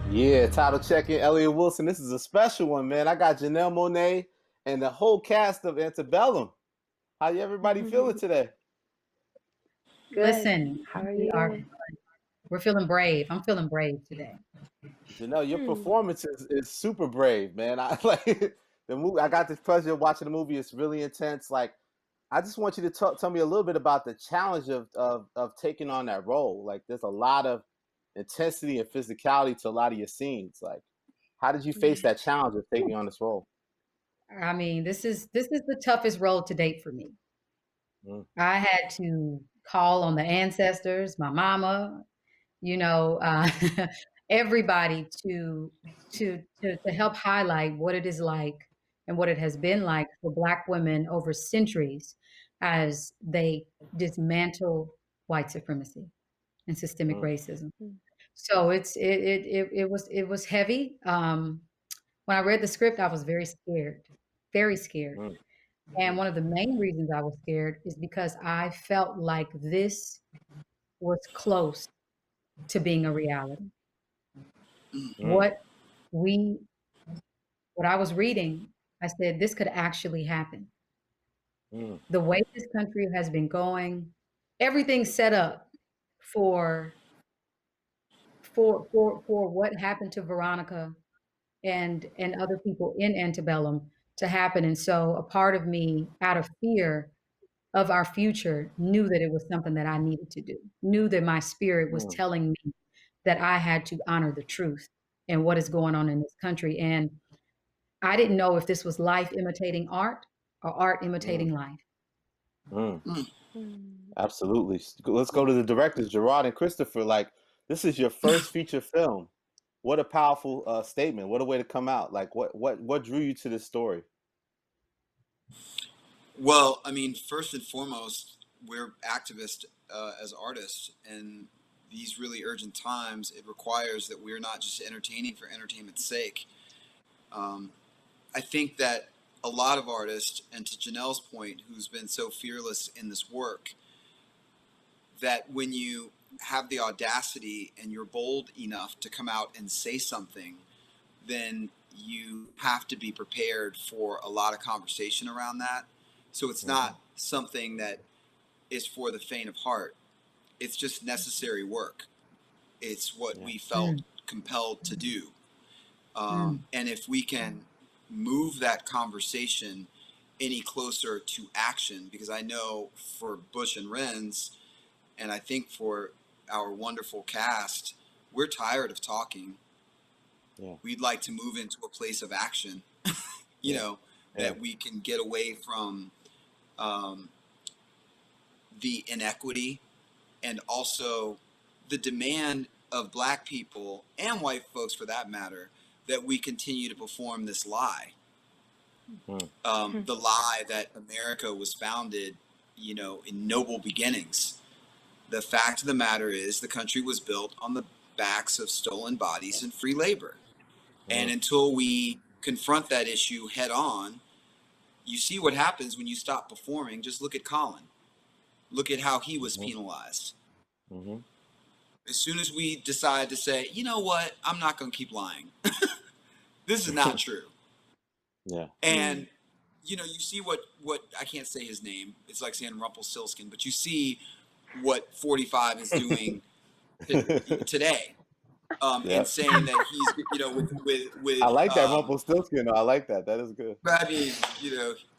Yeah, title checking Elliott Wilson. This is a special one, man. I got Janelle Monáe and the whole cast of Antebellum. How you everybody feeling today? Good. Listen, How are we are you? we're feeling brave. I'm feeling brave today. Janelle, your Hmm. performance is super brave, man. I like the movie. I got the pleasure of watching the movie. It's really intense. Like, I just want you to tell me a little bit about the challenge of taking on that role. Like, there's a lot of intensity and physicality to a lot of your scenes. Like, how did you face Yeah. that challenge of taking on this role? I mean, this is the toughest role to date for me. Mm, I had to call on the ancestors, my mama, you know, everybody to help highlight what it is like and what it has been like for Black women over centuries as they dismantle white supremacy and systemic mm, racism. Mm. So it was heavy. When I read the script, I was very scared, very scared. mm, And one of the main reasons I was scared is because I felt like this was close to being a reality. mm, What we, what I was reading, I said this could actually happen. mm, The way this country has been going, everything's set up for for what happened to Veronica and other people in Antebellum to happen. And so a part of me, out of fear of our future, knew that it was something that I needed to do, knew that my spirit was mm, telling me that I had to honor the truth and what is going on in this country. And I didn't know if this was life imitating art or art mm, imitating life. mm. Mm. Absolutely. Let's go to the directors, Gerard and Christopher. Like, this is your first feature film. What a powerful statement. What a way to come out. Like, what drew you to this story? Well, I mean, first and foremost, we're activists as artists, and these really urgent times, it requires that we're not just entertaining for entertainment's sake. Um, I think that a lot of artists, and to Janelle's point, who's been so fearless in this work, that when you have the audacity and you're bold enough to come out and say something, then you have to be prepared for a lot of conversation around that. So it's Hmm. not something that is for the faint of heart. It's just necessary work. It's what Yeah. we felt Mm, compelled to do. mm, And if we can move that conversation any closer to action, because I know for Bush and Renz, and I think for our wonderful cast, we're tired of talking. Yeah. We'd like to move into a place of action, you Yeah. know, Yeah. that we can get away from um, the inequity and also the demand of Black people and white folks for that matter that we continue to perform this lie. Mm, The lie that America was founded, in noble beginnings. The fact of the matter is the country was built on the backs of stolen bodies and free labor. And mm, until we confront that issue head on, you see what happens when you stop performing. Just look at Colin. Look at how he was mhm, penalized. mhm. As soon as we decide to say, you know what, I'm not going to keep lying. This is not true. Yeah. Mm. And you see what I can't say his name. It's like saying Rumpelstiltskin, but you see what 45 is doing today, and Yeah. saying that he's I with like that Rumpelstiltskin. Though. I like that. That is good. I mean,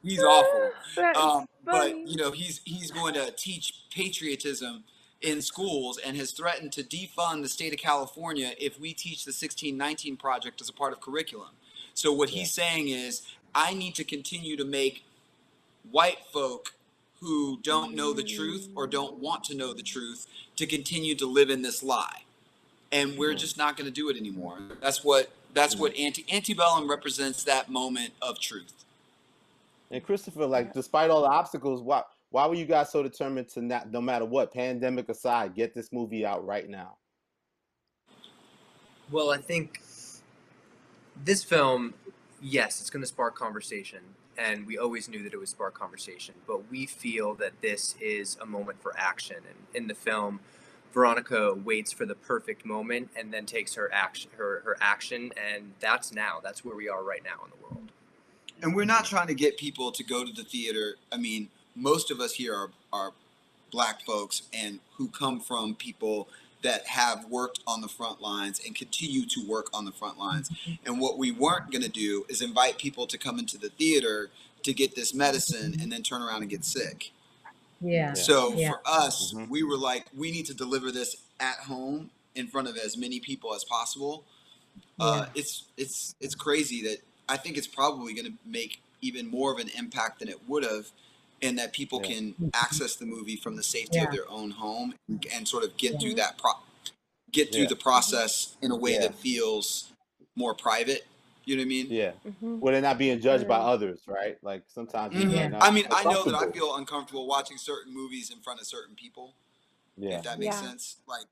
he's awful. That's But funny. he's going to teach patriotism in schools and has threatened to defund the state of California if we teach the 1619 project as a part of curriculum. So what Yeah. he's saying is, I need to continue to make white folk who don't know the truth or Mm. don't want to know the truth to continue to live in this lie, and we're Mm, just not going to do it anymore. That's what mm. Antebellum represents, that moment of truth. And Christopher, like, despite all the obstacles, why were you guys so determined to not, no matter what, pandemic aside, get this movie out right now? Well, I think this film, yes, it's going to spark conversation, and we always knew that it would spark conversation, but we feel that this is a moment for action. And in the film, Veronica waits for the perfect moment and then takes her action, and that's where we are right now in the world. And we're not trying to get people to go to the theater. I mean, most of us here are Black folks and who come from people that have worked on the front lines and continue to work on the front lines. And what we weren't going to do is invite people to come into the theater to get this medicine and then turn around and get sick. Yeah. So Yeah. for us, we were like, we need to deliver this at home in front of as many people as possible. It's crazy that I think it's probably going to make even more of an impact than it would have, in that people can access the movie from the safety of their own home and sort of get through that through the process in a way that feels more private. You know what I mean? Yeah. Well, they're not being judged by others, right? Like sometimes. I mean, I know that I feel uncomfortable watching certain movies in front of certain people. Yeah. If that makes sense. Like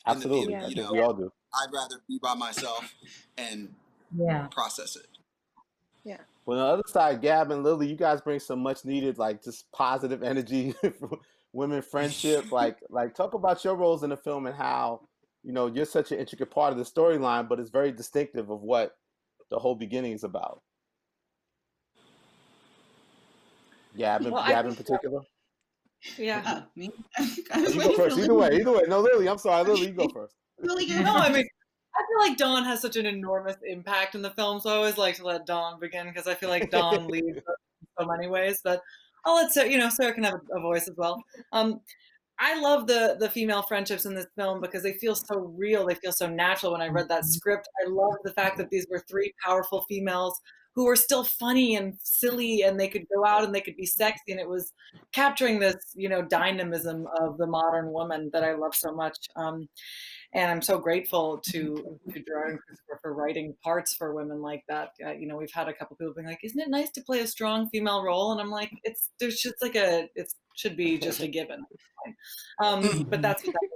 absolutely, in the theater, I think we all do. I'd rather be by myself and process it. Yeah. Well, on the other side, Gab and Lily, you guys bring some much needed, like, just positive energy for women friendship. Like talk about your roles in the film and how, you know, you're such an intricate part of the storyline, but it's very distinctive of what the whole beginning is about. Gab in particular. Yeah. You go first. Either way. No, Lily, I'm sorry. Lily, you go first. Lily, no, I mean, I feel like Dawn has such an enormous impact in the film, so I always like to let Dawn begin because I feel like Dawn leads in so many ways. But I'll let Sarah, Sarah can have a voice as well. I love the female friendships in this film because they feel so real. They feel so natural. When I read that script, I love the fact that these were three powerful females who were still funny and silly, and they could go out and they could be sexy. And it was capturing this, dynamism of the modern woman that I love so much. And I'm so grateful to Gerard and Christopher for writing parts for women like that. We've had a couple people being like, "Isn't it nice to play a strong female role?" And I'm like, it should be just a given. But that's what that is.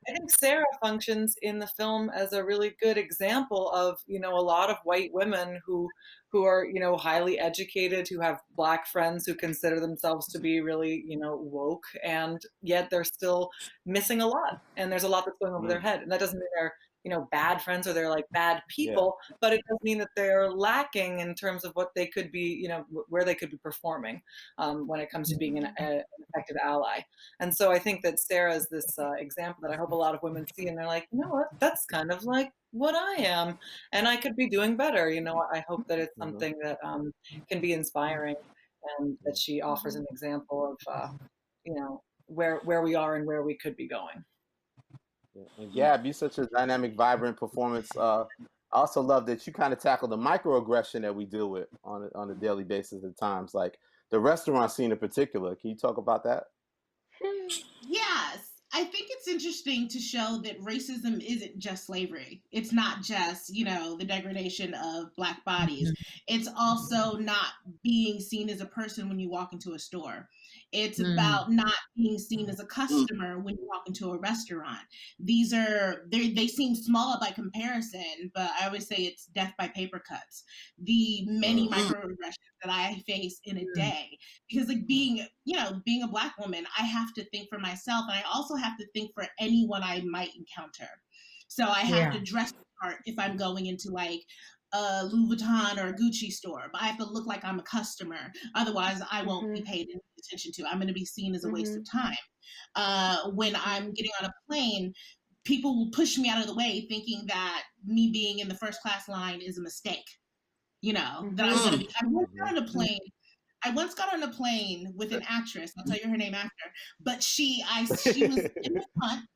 I think Sarah functions in the film as a really good example of, a lot of white women who are, highly educated, who have Black friends who consider themselves to be really, woke, and yet they're still missing a lot. And there's a lot that's going over their head. And that doesn't mean they're, bad friends or they're like bad people, but it does mean that they're lacking in terms of what they could be, where they could be performing when it comes to being an effective ally. And so I think that Sarah is this example that I hope a lot of women see, and they're like, you know what, that's kind of like what I am, and I could be doing better. I hope that it's something that can be inspiring, and that she offers an example of, where we are and where we could be going. And Gab, you're such a dynamic, vibrant performance. I also love that you kind of tackle the microaggression that we deal with on a daily basis at times, like the restaurant scene in particular. Can you talk about that? Yes. I think it's interesting to show that racism isn't just slavery. It's not just, the degradation of Black bodies. It's also not being seen as a person when you walk into a store. It's about not being seen as a customer when you walk into a restaurant. They seem small by comparison, but I always say it's death by paper cuts. The many microaggressions that I face in a day, because like being a Black woman, I have to think for myself, and I also have to think for anyone I might encounter. So I have to dress the part if I'm going into like a Louis Vuitton or a Gucci store, but I have to look like I'm a customer. Otherwise, I won't be paid any attention to. I'm going to be seen as a waste of time. When I'm getting on a plane, people will push me out of the way thinking that me being in the first class line is a mistake. That I'm going to be. I once got on a plane with an actress. I'll tell you her name after. But she was in the front.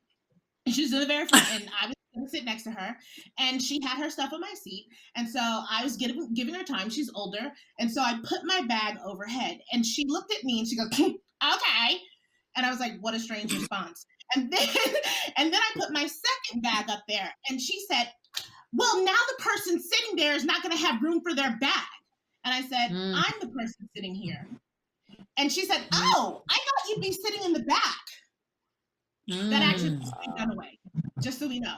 She was in the very front, and I was going to sit next to her. And she had her stuff on my seat. And so I was giving her time. She's older. And so I put my bag overhead. And she looked at me and she goes, "Okay." And I was like, what a strange response. And then I put my second bag up there. And she said, "Well, now the person sitting there is not going to have room for their bag." And I said, "I'm the person sitting here." And she said, "Oh, I thought you'd be sitting in the back." That actually was Faye Dunaway, just so we know.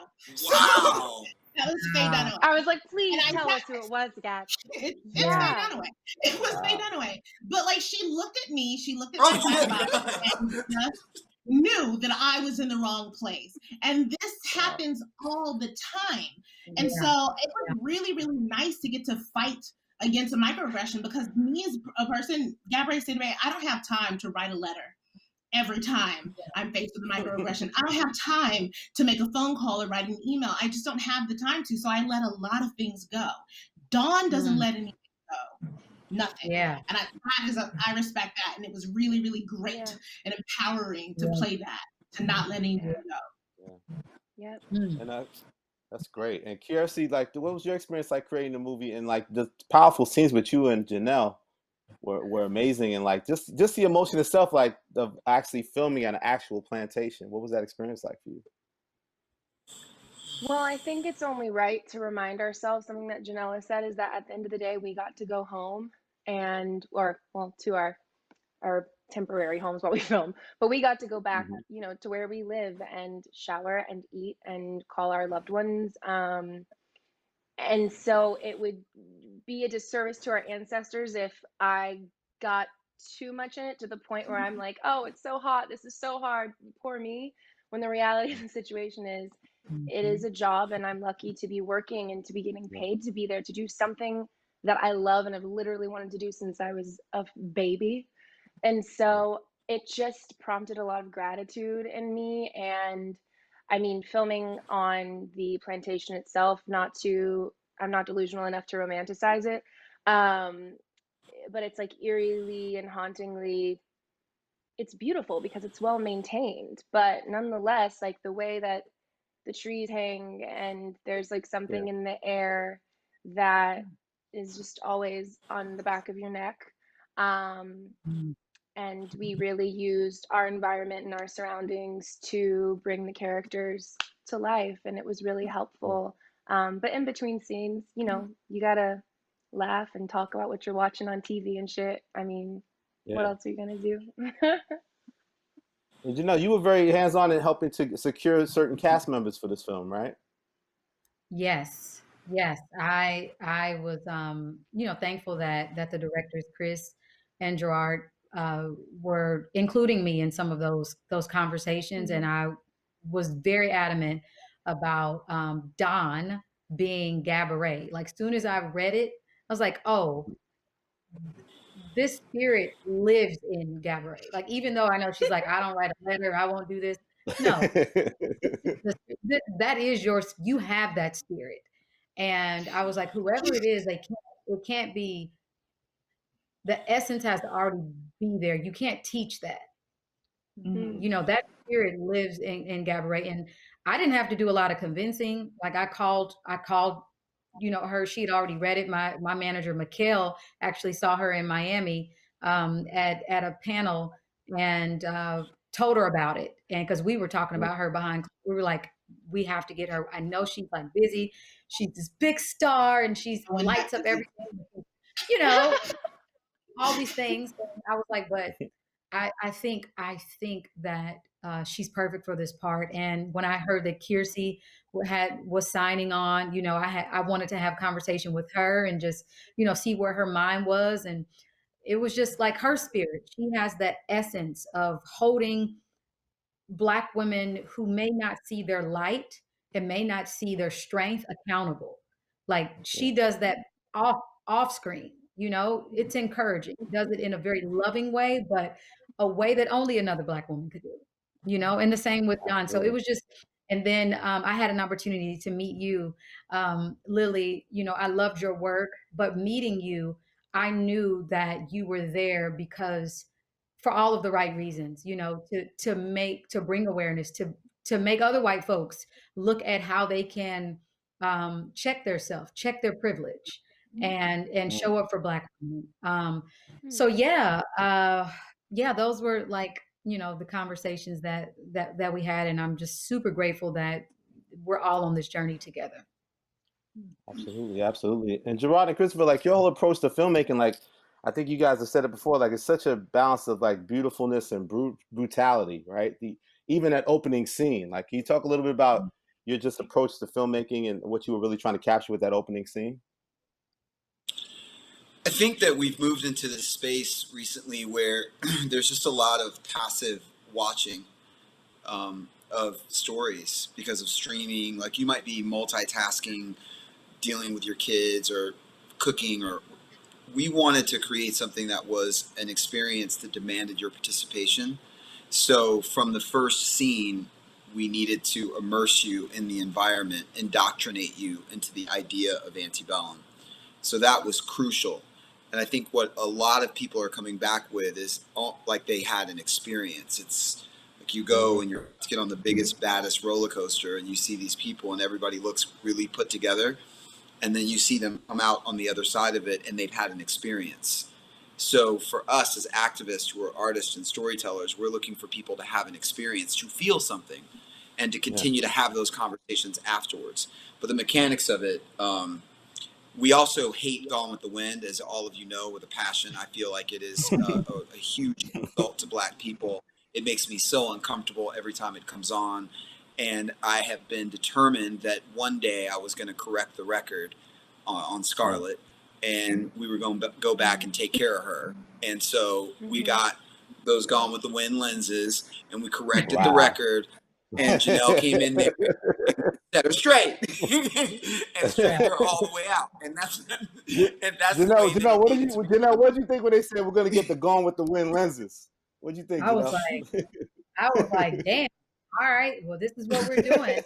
Wow. That was Faye Dunaway. I was like, please tell us who it was, Gab. It's Faye Dunaway. It was Faye Dunaway. But like, she looked at me, she looked at my bag, and just knew that I was in the wrong place. And this happens all the time. And so it was really, really nice to get to fight against a microaggression, because me as a person, Gabrielle said, I don't have time to write a letter every time I'm faced with a microaggression. I don't have time to make a phone call or write an email. I just don't have the time to. So I let a lot of things go. Dawn doesn't let anything go. Nothing. Yeah. And I respect that. And it was really, really great and empowering to play that, to not let anything go. Yep. And that's great. And Kiersey, like, what was your experience like creating the movie? And like the powerful scenes with you and Janelle were amazing. And like just the emotion itself, like of actually filming an actual plantation. What was that experience like for you? Well, I think it's only right to remind ourselves something that Janella said, is that at the end of the day, we got to go home to our temporary homes while we film, but we got to go back, to where we live and shower and eat and call our loved ones. And so it would be a disservice to our ancestors if I got too much in it to the point where I'm like, oh, it's so hot, this is so hard, poor me. When the reality of the situation is, it is a job, and I'm lucky to be working and to be getting paid to be there to do something that I love and have literally wanted to do since I was a baby. And so it just prompted a lot of gratitude in me. And I mean, filming on the plantation itself, I'm not delusional enough to romanticize it. But it's like eerily and hauntingly, it's beautiful because it's well maintained, but nonetheless, like the way that the trees hang and there's like something in the air that is just always on the back of your neck. And we really used our environment and our surroundings to bring the characters to life, and it was really helpful. But in between scenes, you gotta laugh and talk about what you're watching on TV and shit. I mean, what else are you gonna do? And you were very hands-on in helping to secure certain cast members for this film, right? Yes. I was thankful that the directors Chris and Gerard were including me in some of those conversations, and I was very adamant about Don being Gabourey. Like, soon as I read it, I was like, oh, this spirit lives in Gabourey. Like, even though I know she's like, I don't write a letter, I won't do this. No, that is you have that spirit. And I was like, whoever it is, it can't be, the essence has to already be there. You can't teach that. That spirit lives in Gabourey. And I didn't have to do a lot of convincing. Like, I called, her, she'd already read it. My manager, Mikhail, actually saw her in Miami at a panel, and told her about it. And because we were talking about her we were like, we have to get her. I know she's like busy. She's this big star and she's lights up everything, all these things. And I was like, but I think that she's perfect for this part. And when I heard that Kiersey was signing on, I wanted to have conversation with her and just, see where her mind was. And it was just like her spirit. She has that essence of holding Black women who may not see their light and may not see their strength accountable. Like, she does that off screen, it's encouraging. Does it in a very loving way, but a way that only another Black woman could do, and the same with Don. So it was just, and then I had an opportunity to meet you, Lily. I loved your work, but meeting you, I knew that you were there because, for all of the right reasons, to bring awareness, to make other white folks look at how they can check theirself, check their privilege, and show up for Black women. So those were like, the conversations that we had, and I'm just super grateful that we're all on this journey together. Absolutely. And Gerard and Christopher, like, your whole approach to filmmaking, like, I think you guys have said it before, like, it's such a balance of like beautifulness and brutality, right? Even that opening scene, like, can you talk a little bit about your just approach to filmmaking and what you were really trying to capture with that opening scene? I think that we've moved into this space recently where there's just a lot of passive watching. of stories because of streaming. Like you might be multitasking, dealing with your kids or cooking, or we wanted to create something that was an experience that demanded your participation. So from the first scene, we needed to immerse you in the environment, indoctrinate you into the idea of Antebellum. So that was crucial. And I think what a lot of people are coming back with is like they had an experience. It's like you go and you get on the biggest, baddest roller coaster and you see these people and everybody looks really put together. And then you see them come out on the other side of it and they've had an experience. So for us as activists who are artists and storytellers, we're looking for people to have an experience, to feel something, and to continue to have those conversations afterwards. But the mechanics of it, we also hate Gone with the Wind, as all of you know, with a passion. I feel like it is a huge insult to Black people. It makes me so uncomfortable every time it comes on. And I have been determined that one day I was going to correct the record on Scarlett, and we were going to go back and take care of her. And so we got those Gone with the Wind lenses, and we corrected the record. And Janelle came in there and set her straight and straightened her all the way out. And that's Janelle, what did you think when they said we're going to get the Gone with the Wind lenses? What did you think, Janelle? I was like, damn. All right, well, this is what we're doing.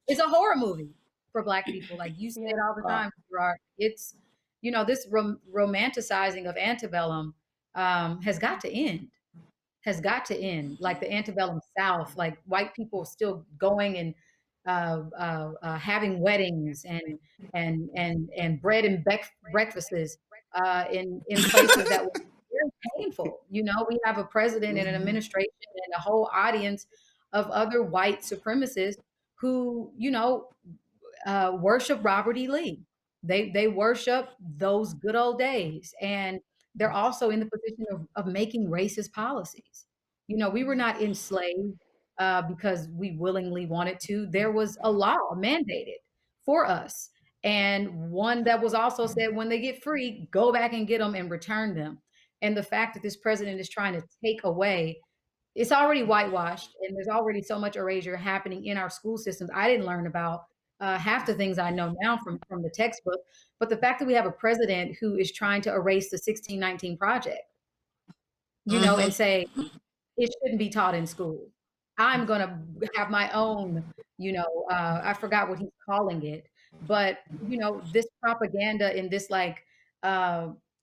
It's a horror movie for Black people. Like you say it all the time, Gerard. It's, this romanticizing of Antebellum has got to end. Like the Antebellum South, like white people still going and having weddings and bread and breakfasts in places that were very painful. We have a president and an administration and a whole audience of other white supremacists who, worship Robert E. Lee. They worship those good old days. And they're also in the position of making racist policies. We were not enslaved because we willingly wanted to. There was a law mandated for us. And one that was also said, when they get free, go back and get them and return them. And the fact that this president is trying to take away, it's already whitewashed, and there's already so much erasure happening in our school systems. I didn't learn about half the things I know now from the textbook. But the fact that we have a president who is trying to erase the 1619 Project, and say it shouldn't be taught in school. I'm going to have my own, I forgot what he's calling it, but, this propaganda and this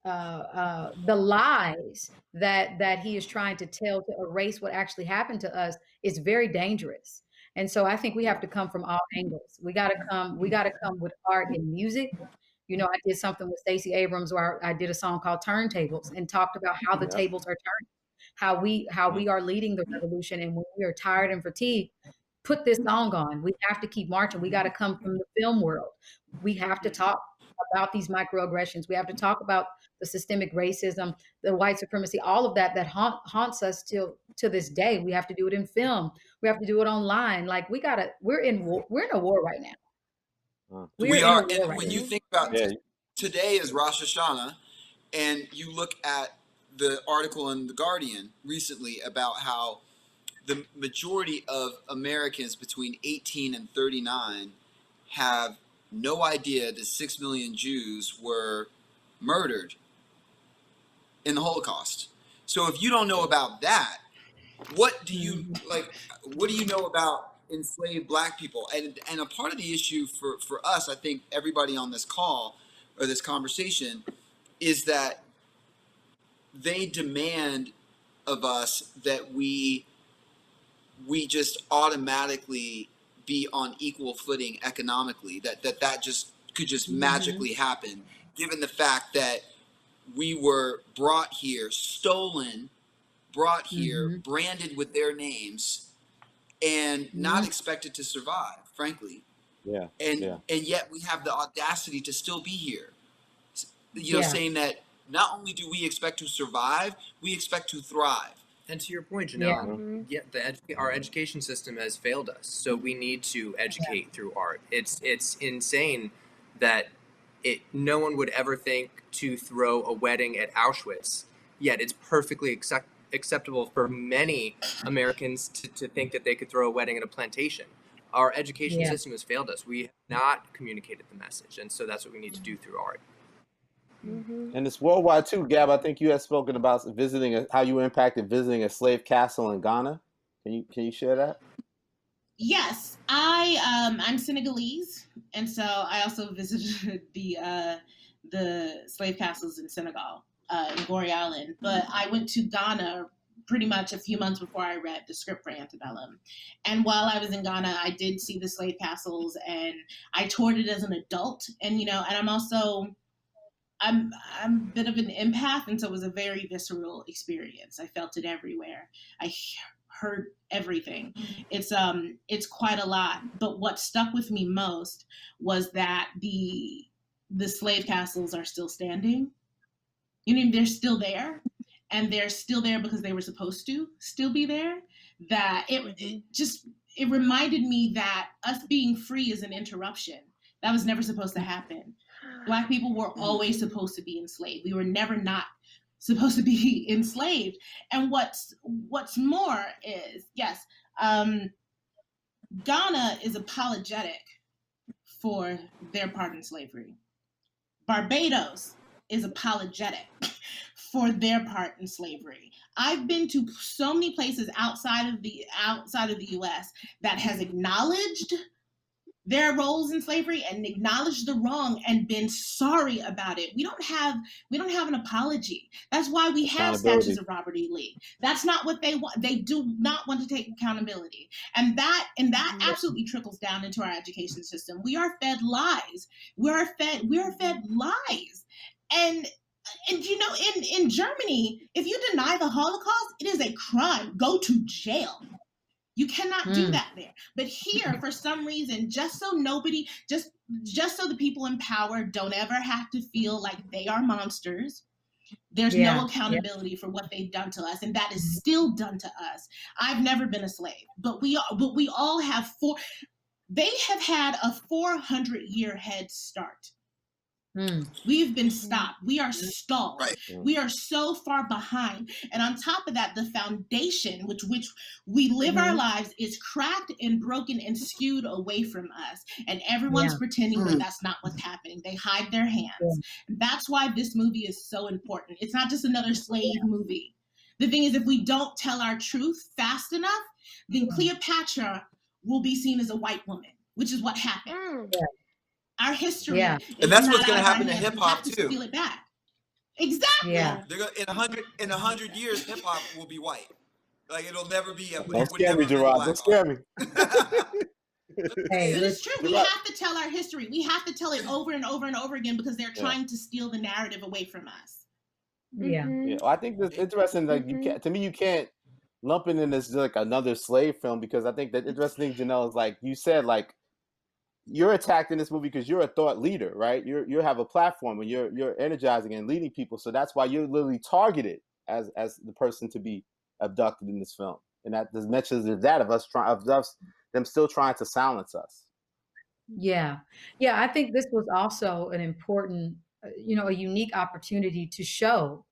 the lies that he is trying to tell to erase what actually happened to us is very dangerous. And so I think we have to come from all angles. We got to come with art and music. I did something with Stacey Abrams where I did a song called Turntables and talked about how the tables are turning, how we are leading the revolution. And when we are tired and fatigued, put this song on. We have to keep marching. We got to come from the film world. We have to talk about these microaggressions. We have to talk about the systemic racism, the white supremacy, all of that haunts us to this day. We have to do it in film. We have to do it online. Like we're in a war right now. We are. And when you think about today is Rosh Hashanah, and you look at the article in The Guardian recently about how the majority of Americans between 18 and 39 have no idea that 6 million Jews were murdered in the Holocaust. So if you don't know about that, what do you know about enslaved Black people? And a part of the issue for us, I think everybody on this call or this conversation, is that they demand of us that we just automatically be on equal footing economically, that just could just magically happen, given the fact that we were brought here, stolen, brought here, branded with their names, and not expected to survive, frankly. And yet we have the audacity to still be here. Saying that not only do we expect to survive, we expect to thrive. And to your point, Janelle, our education system has failed us. So we need to educate through art. It's insane that no one would ever think to throw a wedding at Auschwitz, yet it's perfectly acceptable for many Americans to think that they could throw a wedding at a plantation. Our education system has failed us. We have not communicated the message, and so that's what we need to do through art. And it's worldwide too, Gab. I think you had spoken about how you impacted visiting a slave castle in Ghana. Can you share that? Yes, I'm Senegalese, and so I also visited the slave castles in Senegal, in Gorée Island. But I went to Ghana pretty much a few months before I read the script for Antebellum. And while I was in Ghana, I did see the slave castles, and I toured it as an adult. And and I'm also I'm a bit of an empath, and so it was a very visceral experience. I felt it everywhere. I heard everything. It's quite a lot. But what stuck with me most was that the slave castles are still standing. They're still there, and they're still there because they were supposed to still be there. That it reminded me that us being free is an interruption. That was never supposed to happen. Black people were always supposed to be enslaved. We were never not supposed to be enslaved. And what's more is, yes, Ghana is apologetic for their part in slavery. Barbados is apologetic for their part in slavery. I've been to so many places outside of the US that has acknowledged their roles in slavery and acknowledged the wrong and been sorry about it. We don't have an apology. That's why we have statues of Robert E. Lee. That's not what they want. They do not want to take accountability. And that absolutely trickles down into our education system. We are fed lies. We are fed lies. And in Germany, if you deny the Holocaust, it is a crime. Go to jail. You cannot do that there. But here, for some reason, just so the people in power don't ever have to feel like they are monsters, there's no accountability for what they've done to us, and that is still done to us. I've never been a slave, but we all have they have had a 400-year head start. We've been stopped. We are stalled. Right. We are so far behind. And on top of that, the foundation which we live our lives is cracked and broken and skewed away from us. And everyone's pretending that that's not what's happening. They hide their hands. That's why this movie is so important. It's not just another slave movie. The thing is, if we don't tell our truth fast enough, then Cleopatra will be seen as a white woman, which is what happened. Our history, and that's what's going to happen to hip hop too. Steal it back. Exactly. They're gonna, in 100 years, hip hop will be white. Like it'll never be a. Don't scare me, Gerard. Don't scare me. Hey, it's true. We have to tell our history. We have to tell it over and over and over again because they're trying to steal the narrative away from us. Well, I think that's interesting. Like you can't lump it in as like another slave film, because I think that interesting thing, Janelle, is like you said, like, you're attacked in this movie because you're a thought leader, right? You have a platform and you're energizing and leading people. So that's why you're literally targeted as the person to be abducted in this film. And that there's mentions of that them still trying to silence us. Yeah. I think this was also an important, a unique opportunity to show,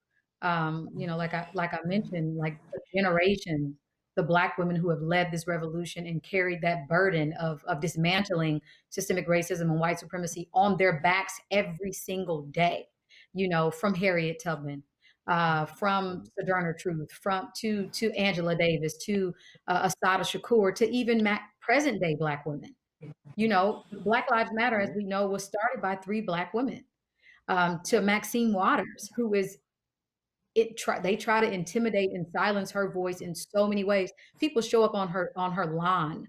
like I mentioned, like a generation, the Black women who have led this revolution and carried that burden of dismantling systemic racism and white supremacy on their backs every single day, from Harriet Tubman, from Sojourner Truth, to Angela Davis, to Assata Shakur, to even present day Black women. Black Lives Matter, as we know, was started by 3 Black women, to Maxine Waters, who is they try to intimidate and silence her voice in so many ways. People show up on her lawn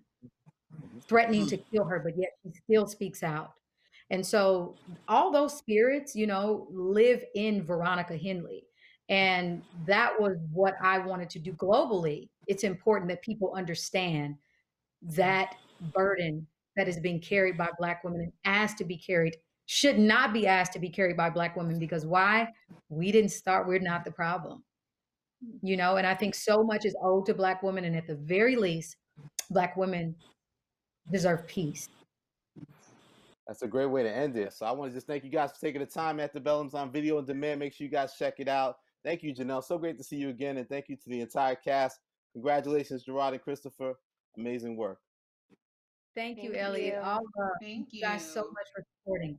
threatening to kill her, but yet she still speaks out. And so all those spirits, live in Veronica Henley. And that was what I wanted to do globally. It's important that people understand that burden that is being carried by Black women and asked to be carried should not be asked to be carried by Black women, because why? We didn't start, we're not the problem. And I think so much is owed to Black women, and at the very least, Black women deserve peace. That's a great way to end it. So I want to just thank you guys for taking the time. Antebellum's on video on demand. Make sure you guys check it out. Thank you, Janelle. So great to see you again, and thank you to the entire cast. Congratulations, Gerard and Christopher. Amazing work. Thank you, Thank Elliott. you. All love. Thank You guys so you. much for supporting.